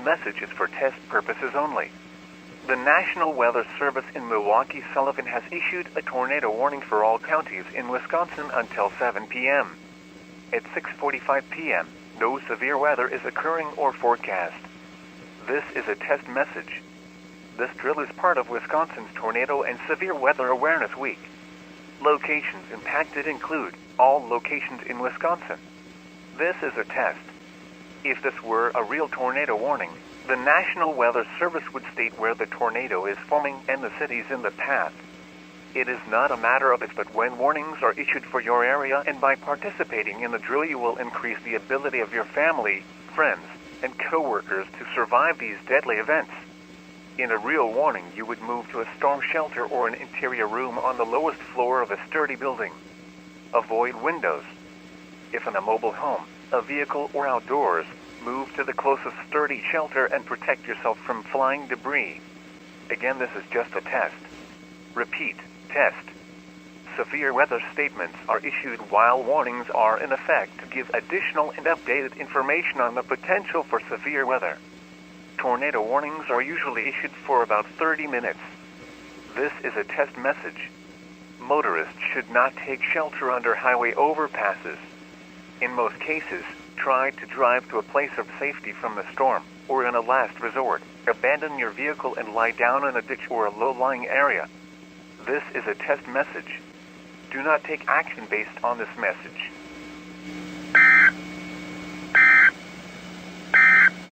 message is for test purposes only. The National Weather Service in Milwaukee Sullivan has issued a tornado warning for all counties in Wisconsin until 7 p.m. At 6:45 p.m., no severe weather is occurring or forecast. This is a test message. This drill is part of Wisconsin's Tornado and Severe Weather Awareness Week. Locations impacted include all locations in Wisconsin. This is a test. If this were a real tornado warning, the National Weather Service would state where the tornado is forming and the cities in the path. It is not a matter of if but when warnings are issued for your area, and by participating in the drill you will increase the ability of your family, friends, and co-workers to survive these deadly events. In a real warning, you would move to a storm shelter or an interior room on the lowest floor of a sturdy building. Avoid windows. If in a mobile home, a vehicle, or outdoors, move to the closest sturdy shelter and protect yourself from flying debris. Again, this is just a test. Repeat, test. Severe weather statements are issued while warnings are in effect to give additional and updated information on the potential for severe weather. Tornado warnings are usually issued for about 30 minutes. This is a test message. Motorists should not take shelter under highway overpasses. In most cases, try to drive to a place of safety from the storm, or in a last resort, abandon your vehicle and lie down in a ditch or a low-lying area. This is a test message. Do not take action based on this message.